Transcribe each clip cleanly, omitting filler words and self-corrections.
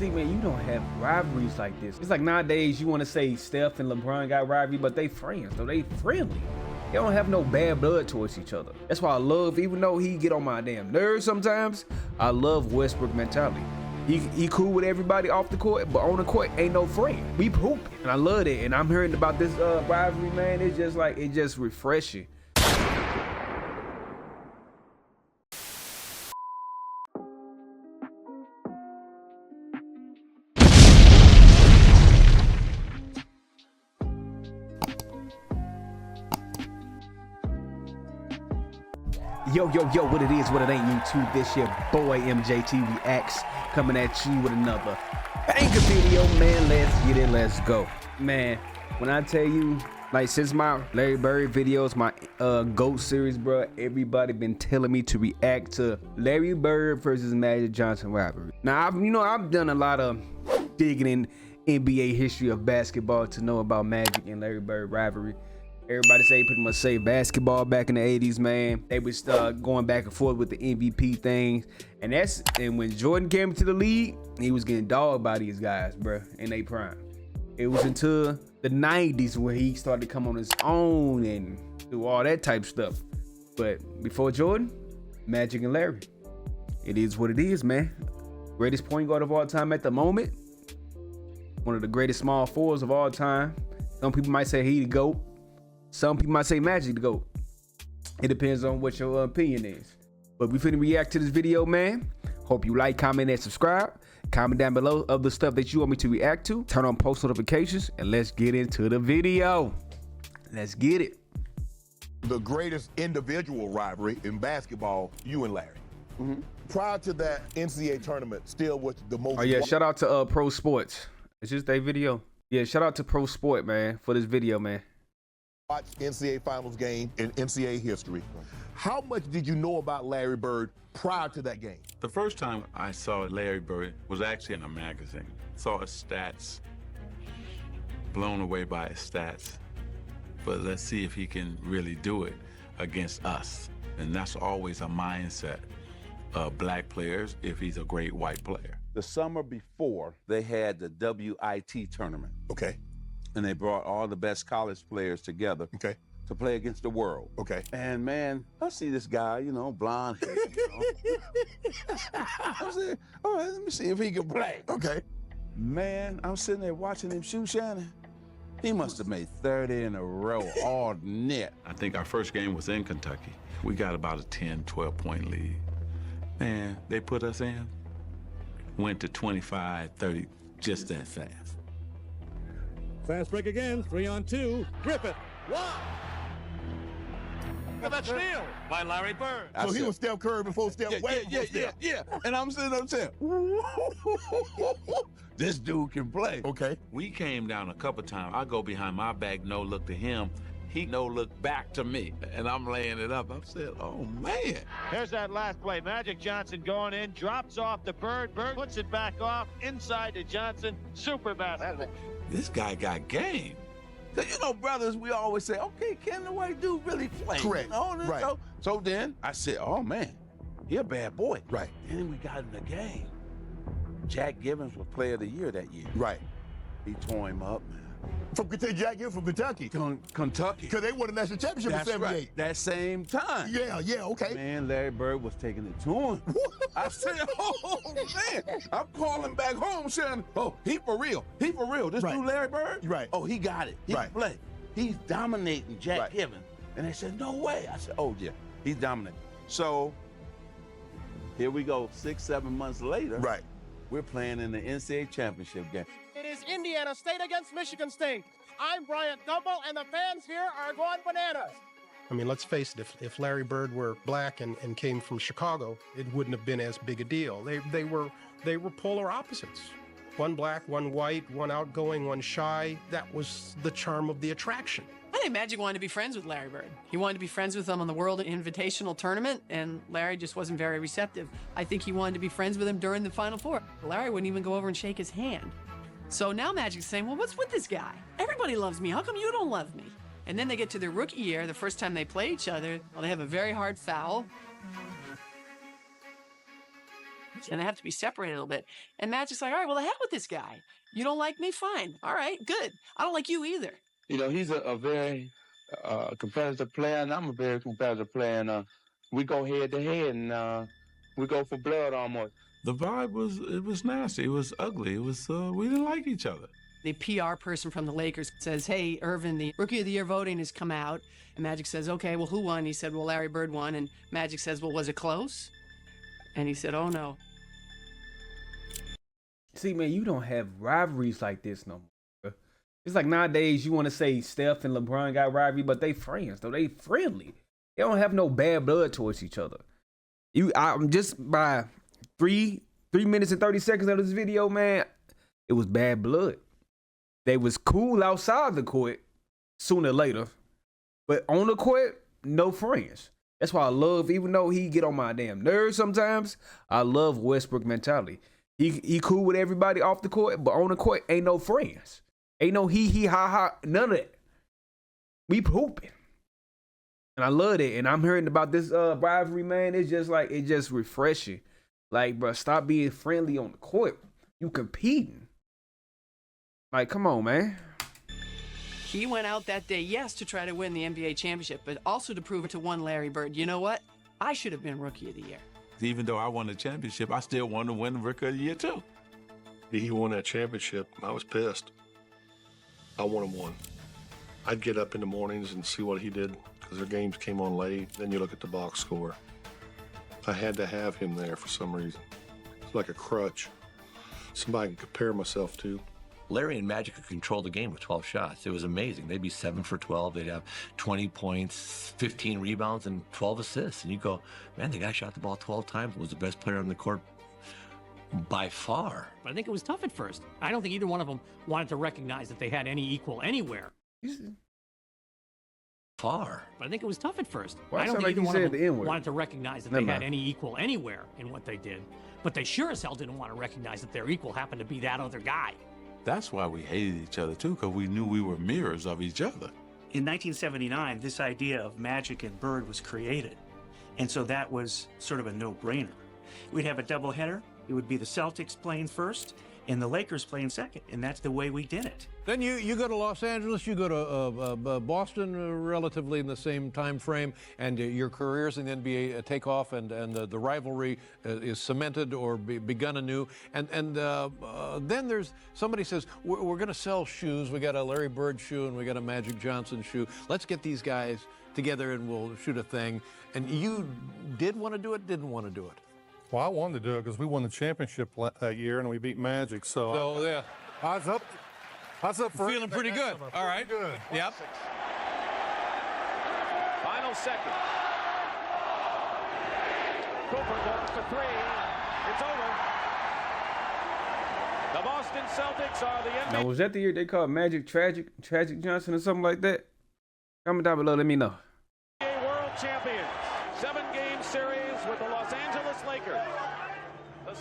See, man, you don't have rivalries like this. It's like nowadays you want to say Steph and LeBron got rivalry, but they friends, though. They friendly. They don't have no bad blood towards each other. That's why I love, even though he get on my damn nerves sometimes, I love Westbrook mentality. He cool with everybody off the court, but on the court ain't no friend. We pooping, and I love it. And I'm hearing about this rivalry, man. It's just like, it's just refreshing. Yo, what it is, what it ain't, YouTube. This your boy MJT Reacts coming at you with another banger video, man. Let's get it, let's go. Man, when I tell you, like, since my Larry Bird videos, my GOAT series, bro, everybody been telling me to react to Larry Bird versus Magic Johnson rivalry. Now, I've done a lot of digging in NBA history of basketball to know about Magic and Larry Bird rivalry. Everybody pretty much say basketball back in the 80s, man. They was going back and forth with the MVP things. And when Jordan came into the league, he was getting dogged by these guys, bro, in their prime. It was until the 90s where he started to come on his own and do all that type stuff. But before Jordan, Magic and Larry. It is what it is, man. Greatest point guard of all time at the moment. One of the greatest small forwards of all time. Some people might say he the GOAT. Some people might say Magic the GOAT. It depends on what your opinion is. But we finna react to this video, man. Hope you like, comment, and subscribe. Comment down below of the stuff that you want me to react to. Turn on post notifications, and let's get into the video. Let's get it. The greatest individual rivalry in basketball, you and Larry. Prior to that NCAA tournament, still was the most. Oh yeah, shout out to Pro Sports. It's just a video. Yeah, shout out to Pro Sport, man, for this video, man. Watched NCAA Finals game in NCAA history. How much did you know about Larry Bird prior to that game? The first time I saw Larry Bird was actually in a magazine. Saw his stats, blown away by his stats. But let's see if he can really do it against us. And that's always a mindset of black players if he's a great white player. The summer before, they had the WIT tournament. Okay. And they brought all the best college players together to play against the world. Okay. And man, I see this guy, blonde hair. I said, all right, let me see if he can play. Okay. Man, I'm sitting there watching him shoot, Shannon. He must have made 30 in a row, all net. I think our first game was in Kentucky. We got about a 10, 12-point lead. Man, they put us in, went to 25, 30, just that fast. Fast break again, 3-on-2. Griffith, wow! That's steal by Larry Bird. So he was Steph Curry before Steph. Yeah. And I'm sitting there saying, this dude can play. Okay. We came down a couple times. I go behind my back, no look to him. He no look back to me, and I'm laying it up. I'm saying, oh man. Here's that last play. Magic Johnson going in, drops off to Bird. Bird puts it back off, inside to Johnson. Super basketball. This guy got game. Brothers, we always say, okay, can the white dude really play? Correct. Right. So then I said, oh man, he a bad boy. Right. And then we got in the game. Jack Gibbons was player of the year that year. Right. He tore him up, man. From Kentucky, Jack Gibbons from Kentucky. Kentucky. Because they won the national championship in '78. Right. That same time. Yeah, okay. Man, Larry Bird was taking it to him. I said, oh, man. I'm calling back home saying, oh, he for real. He for real. This dude, Larry Bird? Right. Oh, he got it. He can play. He's dominating Jack Gibbons. And they said, no way. I said, oh, yeah, he's dominating. So here we go, 6, 7 months later. Right. We're playing in the NCAA championship game. It is Indiana State against Michigan State. I'm Bryant Gumbel, and the fans here are going bananas. I mean, let's face it, if Larry Bird were black and came from Chicago, it wouldn't have been as big a deal. They were polar opposites. One black, one white, one outgoing, one shy. That was the charm of the attraction. I think Magic wanted to be friends with Larry Bird. He wanted to be friends with him on the World Invitational Tournament, and Larry just wasn't very receptive. I think he wanted to be friends with him during the Final Four. Larry wouldn't even go over and shake his hand. So now Magic's saying, well, what's with this guy? Everybody loves me. How come you don't love me? And then they get to their rookie year, the first time they play each other, well, they have a very hard foul. and they have to be separated a little bit. And Magic's like, all right, well, the hell with this guy. You don't like me? Fine. All right, good. I don't like you either. You know, he's a very competitive player, and I'm a very competitive player, and we go head to head, and we go for blood almost. The vibe was nasty. It was ugly. It was we didn't like each other. The PR person from the Lakers says, hey, Irvin, the Rookie of the Year voting has come out. And Magic says, okay, well, who won? He said, well, Larry Bird won. And Magic says, well, was it close? And he said, oh, no. See, man, you don't have rivalries like this no more. It's like nowadays you want to say Steph and LeBron got rivalry, but they friends, though. They friendly. They don't have no bad blood towards each other. I'm just by 3 minutes and 30 seconds of this video, man, it was bad blood. They was cool outside the court sooner or later, but on the court, no friends. That's why I love, even though he get on my damn nerves sometimes, I love Westbrook mentality. He cool with everybody off the court, but on the court, ain't no friends. Ain't no he, ha, ha, none of that. We pooping. And I love it. And I'm hearing about this rivalry, man. It's just like, it's just refreshing. Like, bro, stop being friendly on the court. You competing. Like, come on, man. He went out that day, yes, to try to win the NBA championship, but also to prove it to one Larry Bird. You know what? I should have been Rookie of the Year. Even though I won the championship, I still wanted to win the Rookie of the Year, too. He won that championship. I was pissed. I want him one. I'd get up in the mornings and see what he did because their games came on late. Then you look at the box score. I had to have him there for some reason. It's like a crutch. Somebody I can compare myself to. Larry and Magic could control the game with 12 shots. It was amazing. They'd be 7 for 12. They'd have 20 points, 15 rebounds, and 12 assists. And you go, man, the guy shot the ball 12 times, was the best player on the court by far. But I think it was tough at first. I don't think either one of them wanted to recognize that they had any equal anywhere. Far. But I think it was tough at first. Well, I don't think like either one of them the wanted to recognize that they had any equal anywhere in what they did. But they sure as hell didn't want to recognize that their equal happened to be that other guy. That's why we hated each other, too, because we knew we were mirrors of each other. In 1979, this idea of Magic and Bird was created. And so that was sort of a no-brainer. We'd have a doubleheader. It would be the Celtics playing first and the Lakers playing second. And that's the way we did it. Then you go to Los Angeles, you go to Boston relatively in the same time frame, and your careers in the NBA take off, and the rivalry is cemented or begun anew. And then there's somebody says, we're going to sell shoes. We got a Larry Bird shoe and we got a Magic Johnson shoe. Let's get these guys together and we'll shoot a thing. And you did want to do it, didn't want to do it? Well, I wanted to do it because we won the championship that year and we beat Magic. So yeah, I was up for feeling pretty good. All right. Good. Yep. Final second. Cooper goes for 3. It's over. The Boston Celtics are the NBA. Now, was that the year they called Magic Tragic Johnson or something like that? Comment down below, let me know. World champions. 7-game series with the Los Angeles Lakers.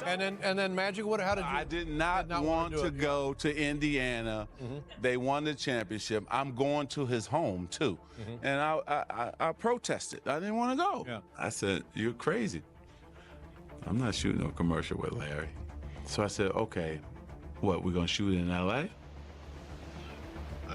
And then Magic, how did you? I did not want to go to Indiana. They won the championship. I'm going to his home too, and I protested. I didn't want to go. Yeah. I said, "You're crazy. I'm not shooting no commercial with Larry." So I said, "Okay, what? We're gonna shoot it in L.A.?"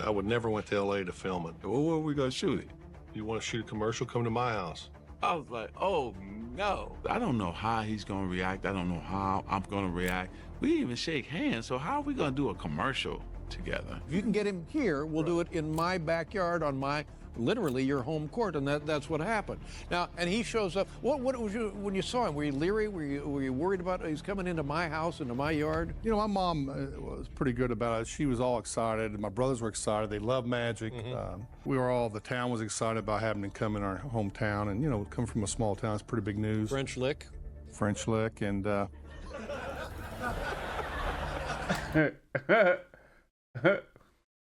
I would never went to L.A. to film it. Well, where are we gonna shoot it? You want to shoot a commercial? Come to my house. I was like, oh, no. I don't know how he's going to react. I don't know how I'm going to react. We didn't even shake hands, so how are we going to do a commercial together? If you can get him here, we'll do it in my backyard on my, literally, your home court, and that's what happened. Now, and he shows up. What was you, when you saw him, were you leery? Were you worried about he's coming into my house, into my yard? You know, my mom was pretty good about it. She was all excited. My brothers were excited. They love Magic. The town was excited about having him come in our hometown. And, you know, come from a small town, it's pretty big news. French Lick. French Lick, and...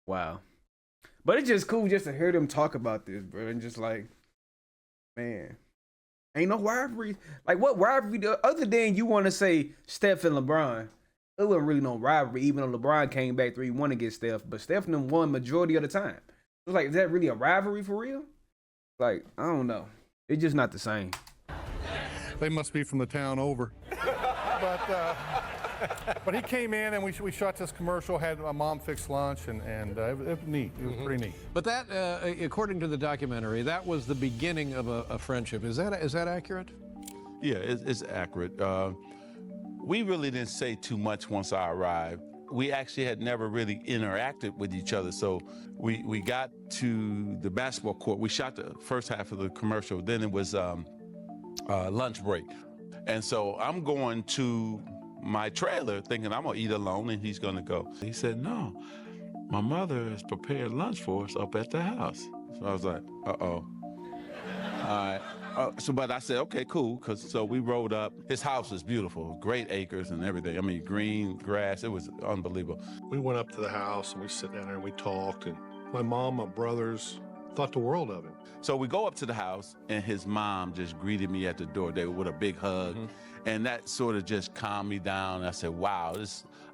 Wow. But it's just cool just to hear them talk about this, bro. And just like, man, ain't no rivalry. Like, what rivalry, other than you want to say Steph and LeBron, there wasn't really no rivalry, even though LeBron came back 3-1 against Steph. But Steph and them won majority of the time. It was like, is that really a rivalry for real? Like, I don't know. It's just not the same. They must be from the town over. But he came in and we shot this commercial, had my mom fix lunch, and it was neat. It was pretty neat. But that, according to the documentary, that was the beginning of a friendship. Is that accurate? Yeah, it's accurate. We really didn't say too much once I arrived. We actually had never really interacted with each other. So we got to the basketball court. We shot the first half of the commercial. Then it was lunch break. And so I'm going to my trailer thinking I'm gonna eat alone and he's gonna go. He said, no, my mother has prepared lunch for us up at the house. So I was like, uh-oh. All right. But I said, okay, cool. So we rode up. His house is beautiful, great acres and everything. I mean, green grass. It was unbelievable. We went up to the house and we sit down there and we talked. And my mom, my brothers thought the world of him. So we go up to the house and his mom just greeted me at the door with a big hug. And that sort of just calmed me down. I said, wow,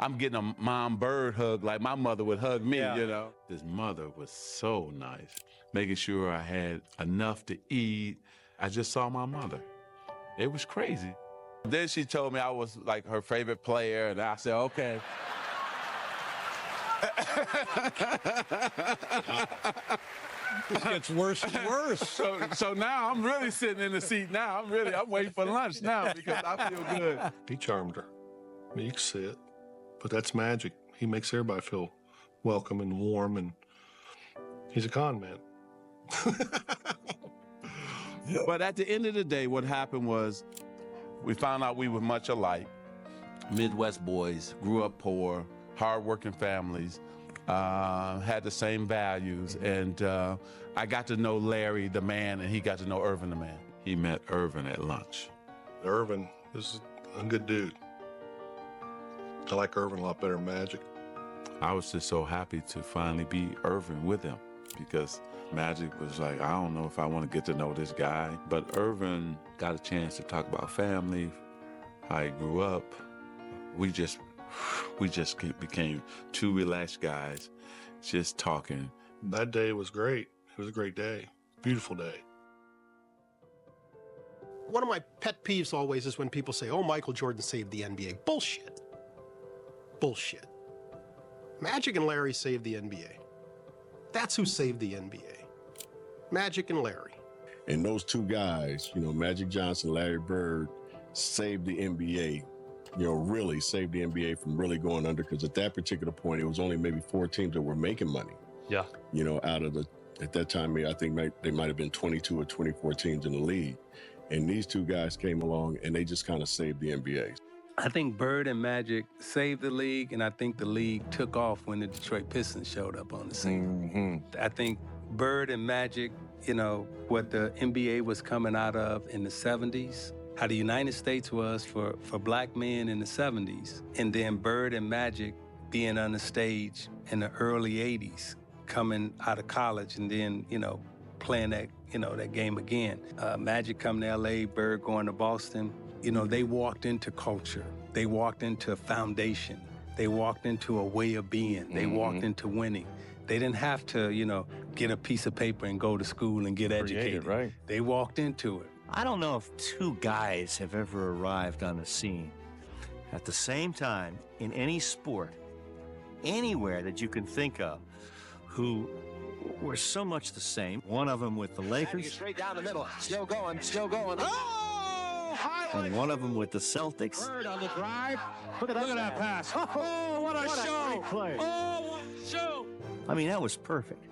I'm getting a mom bird hug like my mother would hug me, you know? His mother was so nice, making sure I had enough to eat. I just saw my mother. It was crazy. Then she told me I was like her favorite player, and I said, okay. It gets worse and worse. So now I'm really sitting in the seat now. I'm waiting for lunch now because I feel good. He charmed her. I mean, you can see it, but that's magic. He makes everybody feel welcome and warm, and he's a con man. But at the end of the day, what happened was we found out we were much alike. Midwest boys, grew up poor, hardworking families, had the same values, and I got to know Larry, the man, and he got to know Irvin, the man. He met Irvin at lunch. Irvin is a good dude. I like Irvin a lot better than Magic. I was just so happy to finally be Irvin with him because Magic was like, I don't know if I want to get to know this guy. But Irvin got a chance to talk about family, how he grew up. We just became two relaxed guys, just talking. That day was great. It was a great day. Beautiful day. One of my pet peeves always is when people say, oh, Michael Jordan saved the NBA. Bullshit. Bullshit. Magic and Larry saved the NBA. That's who saved the NBA. Magic and Larry. And those two guys, Magic Johnson, Larry Bird, saved the NBA, really saved the NBA from really going under, because at that particular point, it was only maybe 4 teams that were making money. Yeah. Out of at that time, I think they might have been 22 or 24 teams in the league. And these two guys came along and they just kind of saved the NBA. I think Bird and Magic saved the league, and I think the league took off when the Detroit Pistons showed up on the scene. I think Bird and Magic, what the NBA was coming out of in the 70s, how the United States was for black men in the 70s, and then Bird and Magic being on the stage in the early 80s, coming out of college and then, playing that, that game again. Magic coming to LA, Bird going to Boston. They walked into culture. They walked into a foundation. They walked into a way of being. They walked into winning. They didn't have to, get a piece of paper and go to school and get educated. Right. They walked into it. I don't know if two guys have ever arrived on the scene at the same time in any sport, anywhere that you can think of, who were so much the same. One of them with the Lakers. Straight down the middle. Still going. Oh! And one of them with the Celtics. Bird on the drive. Look at that pass. Oh, what a show. Oh, what a show. I mean, that was perfect.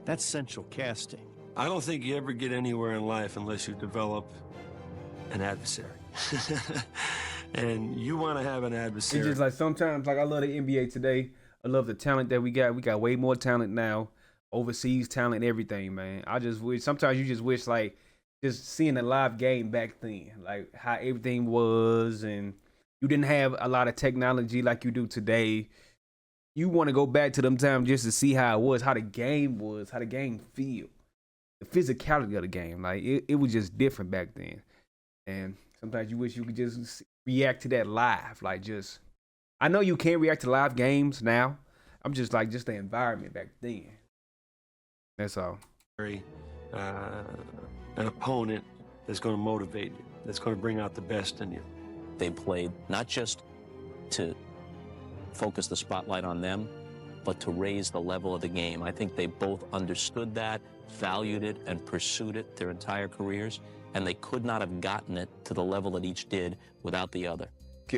That's central casting. I don't think you ever get anywhere in life unless you develop an adversary. And you want to have an adversary. It's just like sometimes, I love the NBA today. I love the talent that we got. We got way more talent now, overseas talent, everything, man. I just wish, sometimes you just wish, just seeing a live game back then, like how everything was, and you didn't have a lot of technology like you do today. You want to go back to them times just to see how it was, how the game was, how the game feel, the physicality of the game. Like it was just different back then. And sometimes you wish you could just react to that live. I know you can't react to live games now. I'm just just the environment back then. That's all. An opponent that's going to motivate you, that's going to bring out the best in you. they played, not just to focus the spotlight on them, but to raise the level of the game. I think they both understood that, valued it, and pursued it their entire careers, and they could not have gotten it to the level that each did without the other.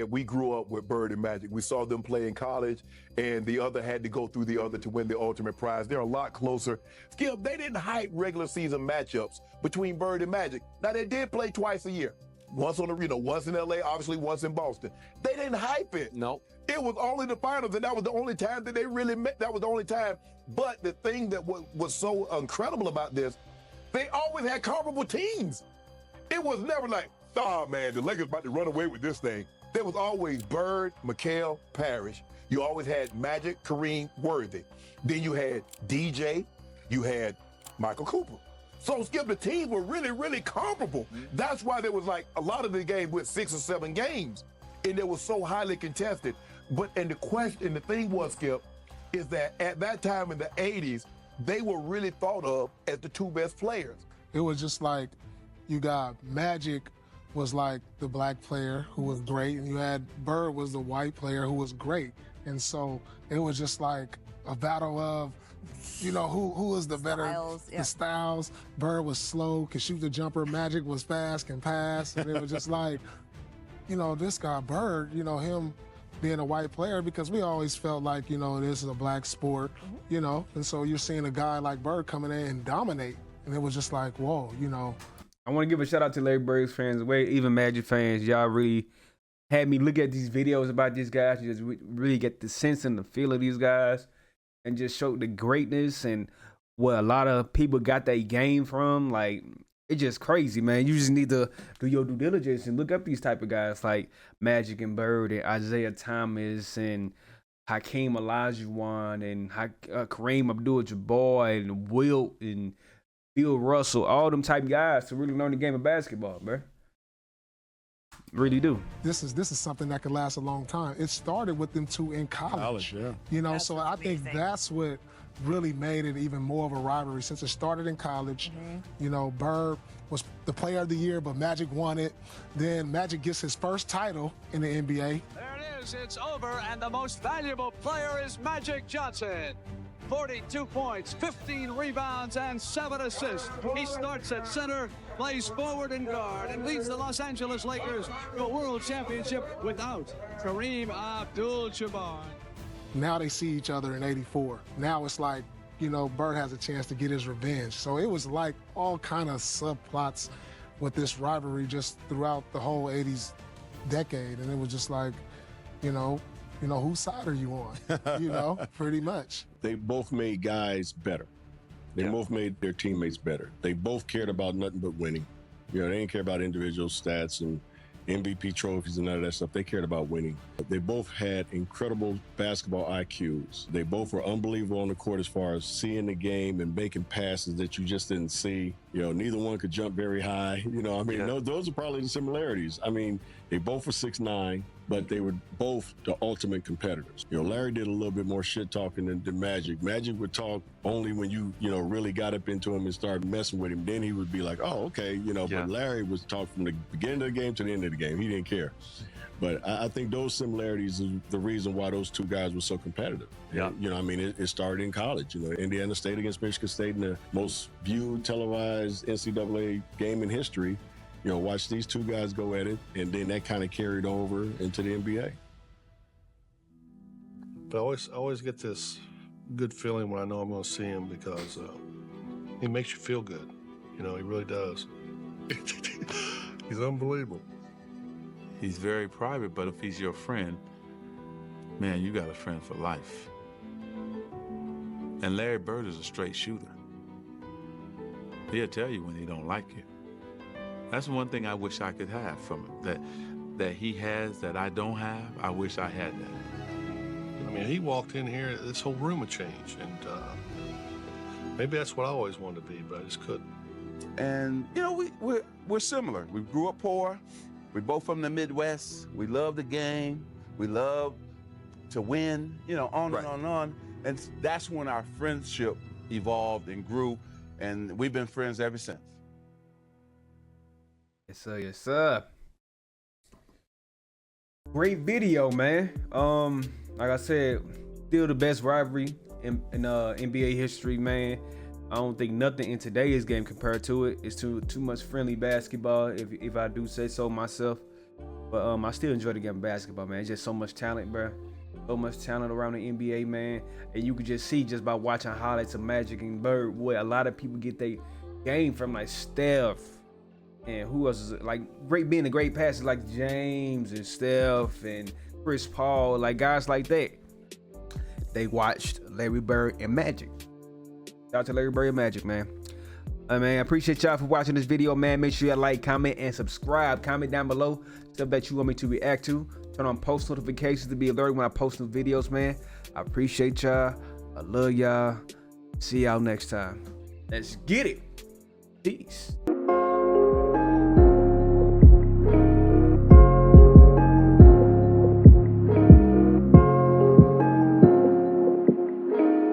We grew up with Bird and Magic. We saw them play in college, and the other had to go through the other to win the ultimate prize. They're a lot closer. Skip, they didn't hype regular season matchups between Bird and Magic. Now, they did play twice a year. Once on the, once in LA, obviously once in Boston. They didn't hype it. No. It was only the finals, and that was the only time that they really met. That was the only time. But the thing that was so incredible about this, they always had comparable teams. It was never like, oh man, the Lakers about to run away with this thing. There was always Bird, McHale, Parrish. You always had Magic, Kareem, Worthy. Then you had DJ, you had Michael Cooper. So, Skip, the teams were really, really comparable. That's why there was like a lot of the games with 6 or 7 games, and it was so highly contested. And the thing was, Skip, is that at that time in the 80s, they were really thought of as the 2 best players. It was just like you got Magic was like the black player who was great, and you had Bird was the white player who was great. And so it was just like a battle of, who was the better, the styles. Bird was slow, could shoot the jumper. Magic was fast, can pass. And it was just like, this guy Bird, him being a white player, because we always felt like, this is a black sport, and so you're seeing a guy like Bird coming in and dominate. And it was just like, whoa, I want to give a shout out to Larry Bird's fans, even Magic fans. Y'all really had me look at these videos about these guys. You just really get the sense and the feel of these guys, and just show the greatness and where a lot of people got their game from. Like, it's just crazy, man. You just need to do your due diligence and look up these type of guys like Magic and Bird and Isaiah Thomas and Hakeem Olajuwon and Kareem Abdul-Jabbar and Wilt and Bill Russell, all them type guys to really learn the game of basketball, bro. Really do. This is something that could last a long time. It started with them 2 in college. Yeah. So I think that's what really made it even more of a rivalry, since it started in college. Bird was the player of the year, but Magic won it. Then Magic gets his first title in the NBA. There it is, it's over, and the most valuable player is Magic Johnson. 42 points, 15 rebounds, and 7 assists. He starts at center, plays forward and guard, and leads the Los Angeles Lakers to a world championship without Kareem Abdul-Jabbar. Now they see each other in '84. Now it's like, Bird has a chance to get his revenge. So it was like all kind of subplots with this rivalry just throughout the whole 80s decade. And it was just like, whose side are you on? Pretty much. They both made guys better. They both made their teammates better. They both cared about nothing but winning. They didn't care about individual stats and MVP trophies and none of that stuff. They cared about winning. They both had incredible basketball IQs. They both were unbelievable on the court as far as seeing the game and making passes that you just didn't see. Neither one could jump very high. Those are probably the similarities. They both were 6'9", but they were both the ultimate competitors. Larry did a little bit more shit talking than Magic. Magic would talk only when you really got up into him and started messing with him. Then he would be like, oh, okay, but Larry was talking from the beginning of the game to the end of the game. He didn't care. But I think those similarities are the reason why those 2 guys were so competitive. Yeah. It started in college. Indiana State against Michigan State in the most viewed televised NCAA game in history. Watch these 2 guys go at it, and then that kind of carried over into the NBA. But I always get this good feeling when I know I'm going to see him, because he makes you feel good. He really does. He's unbelievable. He's very private, but if he's your friend, man, you got a friend for life. And Larry Bird is a straight shooter. He'll tell you when he don't like you. That's one thing I wish I could have from him, that he has that I don't have. I wish I had that. He walked in here, this whole room would change, and maybe that's what I always wanted to be, but I just couldn't. And, we're similar. We grew up poor. We're both from the Midwest. We love the game. We love to win, on and on and on. And that's when our friendship evolved and grew, and we've been friends ever since. Yes, sir. Yes, sir. Great video, man. Like I said, still the best rivalry in NBA history, man. I don't think nothing in today's game compared to it. It's too much friendly basketball, if I do say so myself. But I still enjoy the game of basketball, man. It's just so much talent, bro. So much talent around the NBA, man. And you can just see just by watching highlights of Magic and Bird, what a lot of people get their game from, like Steph. And who else is it? Like being a great passer like James and Steph and Chris Paul, like guys like that. They watched Larry Bird and Magic. Shout out to Larry Bird and Magic, man. Man, I appreciate y'all for watching this video, man. Make sure you like, comment, and subscribe. Comment down below stuff that you want me to react to. Turn on post notifications to be alerted when I post new videos, man. I appreciate y'all. I love y'all. See y'all next time. Let's get it. Peace.